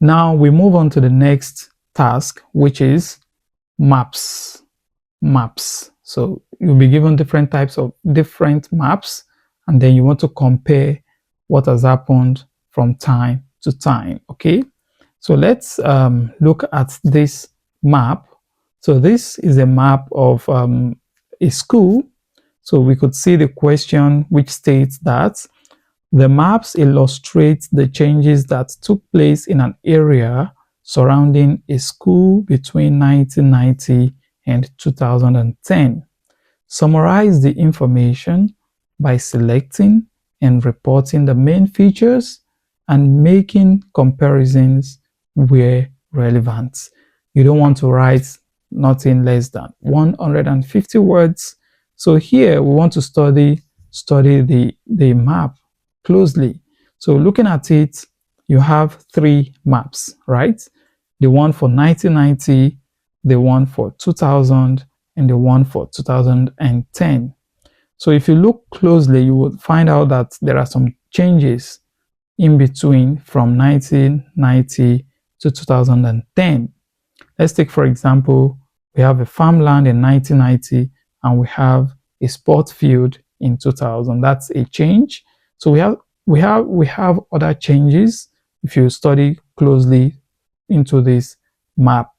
Now we move on to the next task, which is maps. Maps. So you'll be given different types of different maps, and then you want to compare what has happened from time to time. Okay. So let's look at this map. So this is a map of a school. So we could see the question which states that the maps illustrate the changes that took place in an area surrounding a school between 1990 and 2010. Summarize the information by selecting and reporting the main features and making comparisons where relevant. You don't want to write nothing less than 150 words. So here we want to study the map closely. So looking at it, you have three maps, right? The one for 1990, the one for 2000, and the one for 2010. So if you look closely, you will find out that there are some changes in between from 1990 to 2010. Let's take, for example, we have a farmland in 1990 and we have a sport field in 2000. That's a change. So we have other changes if you study closely into this map.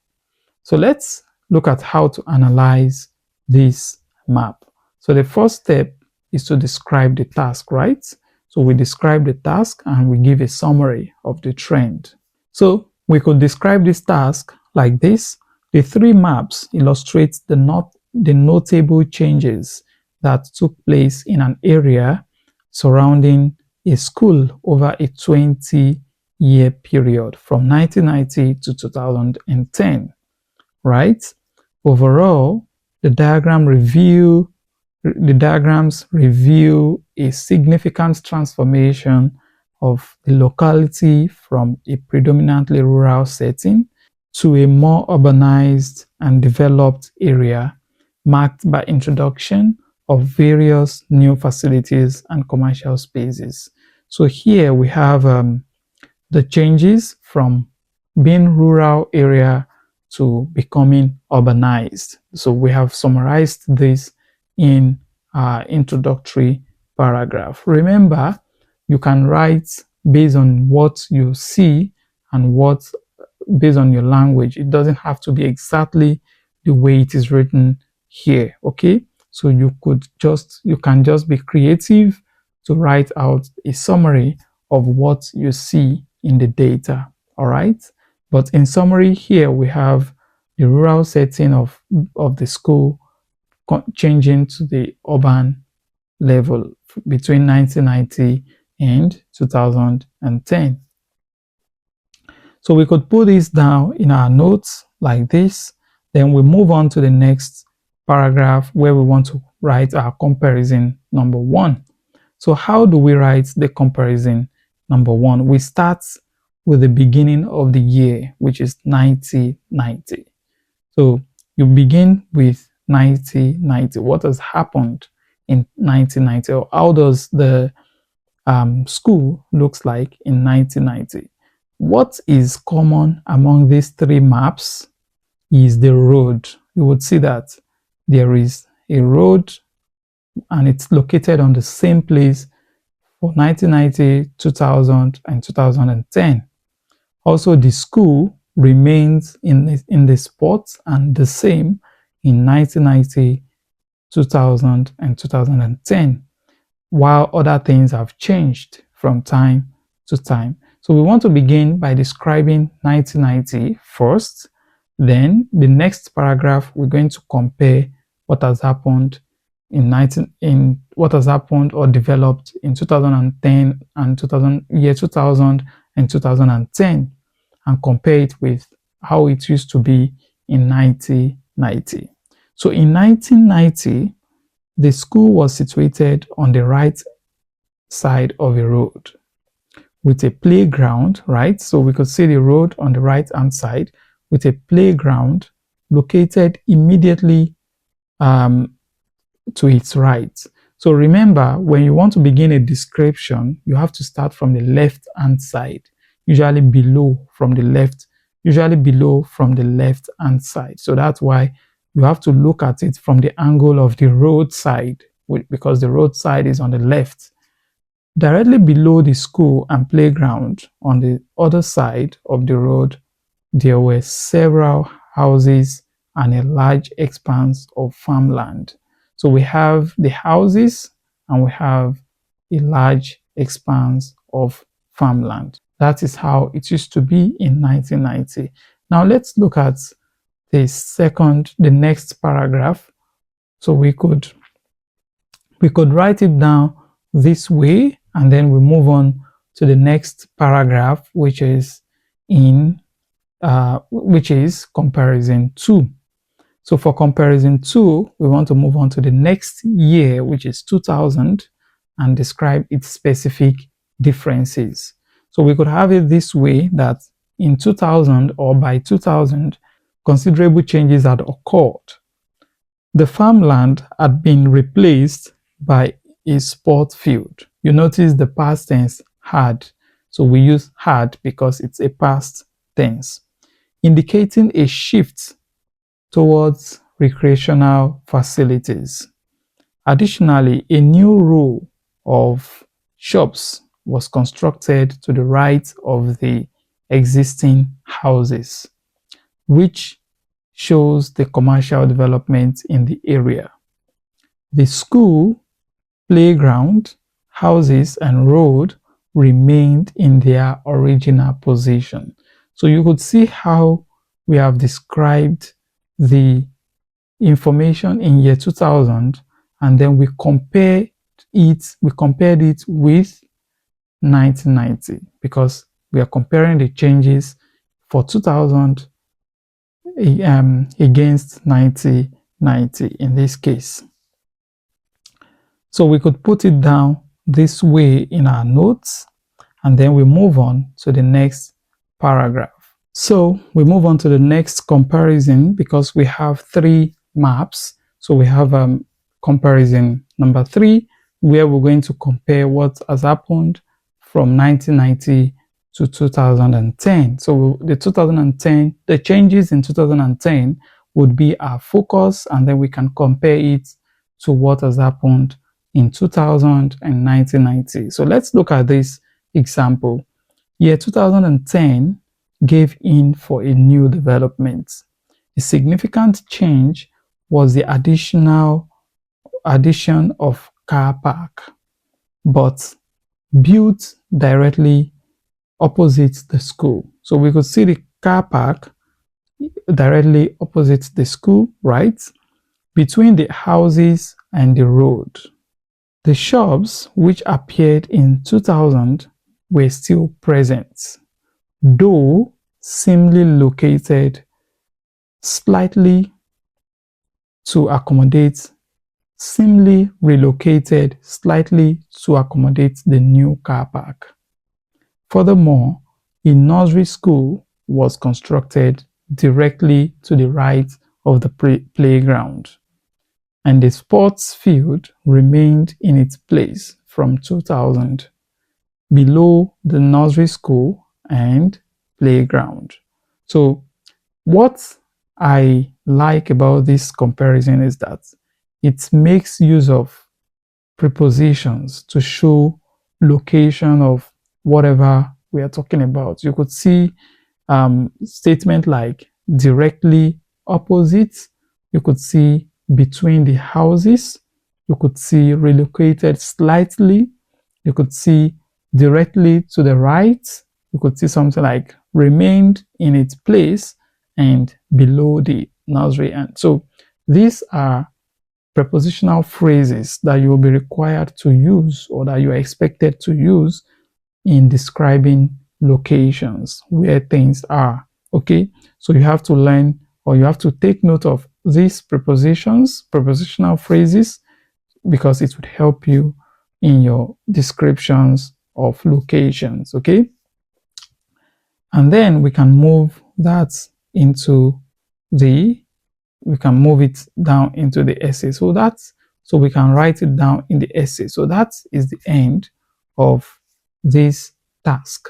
So let's look at how to analyze this map. So the first step is to describe the task, right? So we describe the task and we give a summary of the trend. So we could describe this task like this. The three maps illustrate the notable changes that took place in an area surrounding a school over a 20-year period from 1990 to 2010, right? Overall, the diagrams reveal a significant transformation of the locality from a predominantly rural setting to a more urbanized and developed area marked by introduction of various new facilities and commercial spaces. So here we have the changes from being rural area to becoming urbanized. So we have summarized this in our introductory paragraph. Remember, you can write based on what you see and what based on your language. It doesn't have to be exactly the way it is written here. Okay, so you can just be creative to write out a summary of what you see in the data. All right, but in summary, here we have the rural setting of the school changing to the urban level between 1990 and 2010. So we could put this down in our notes like this. Then we move on to the next paragraph where we want to write our comparison number one. So how do we write the comparison number one? We start with the beginning of the year, which is 1990. So you begin with 1990. What has happened in 1990? Or how does the school looks like in 1990? What is common among these three maps is the road. You would see that there is a road and it's located on the same place for 1990, 2000, and 2010. Also, the school remains in the spot and the same in 1990, 2000, and 2010, while other things have changed from time to time. So we want to begin by describing 1990 first. Then the next paragraph, we're going to compare what has happened what has happened or developed in 2010 and 2000 and 2010, and compare it with how it used to be in 1990. So in 1990, the school was situated on the right side of a road with a playground, right? So we could see the road on the right hand side with a playground located immediately to its right. So remember, when you want to begin a description, you have to start from the left hand side. usually below from the left, hand side. So that's why you have to look at it from the angle of the road side, because the road side is on the left. Directly below the school and playground on the other side of the road, there were several houses and a large expanse of farmland. So we have the houses and we have a large expanse of farmland. That is how it used to be in 1990. Now let's look at the next paragraph. So we could write it down this way, and then we move on to the next paragraph, which is comparison 2. So for comparison 2, we want to move on to the next year, which is 2000, and describe its specific differences. So we could have it this way, that in 2000 or by 2000, considerable changes had occurred. The farmland had been replaced by a sport field. You notice the past tense had. So we use had because it's a past tense, indicating a shift towards recreational facilities. Additionally, a new row of shops was constructed to the right of the existing houses, which shows the commercial development in the area. The school, playground, houses, and road remained in their original position. So you could see how we have described the information in year 2000, and then we compared it with 1990, because we are comparing the changes for 2000 against 1990 in this case. So we could put it down this way in our notes, and then we move on to the next paragraph. So we move on to the next comparison, because we have 3 maps. So we have comparison number 3, where we're going to compare what has happened from 1990 to 2010. So the changes in 2010 would be our focus, and then we can compare it to what has happened in 2000 and 1990. So let's look at this example. Year 2010 gave in for a new development. A significant change was the addition of car park, but built directly opposite the school. So we could see the car park directly opposite the school, right? Between the houses and the road. The shops which appeared in 2000 were still present, though seemingly relocated slightly to accommodate the new car park. Furthermore, a nursery school was constructed directly to the right of the playground, and the sports field remained in its place from 2000, below the nursery school and playground. So what I like about this comparison is that it makes use of prepositions to show location of whatever we are talking about. You could see statement like directly opposite. You could see between the houses. You could see relocated slightly. You could see directly to the right. You could see something like remained in its place and below the nursery. And so these are prepositional phrases that you will be required to use, or that you are expected to use in describing locations where things are. Okay, so you have to learn, or you have to take note of these prepositional phrases, because it would help you in your descriptions of locations. Okay, and then we can move that into we can move it down into the essay. So we can write it down in the essay. So that is the end of this task.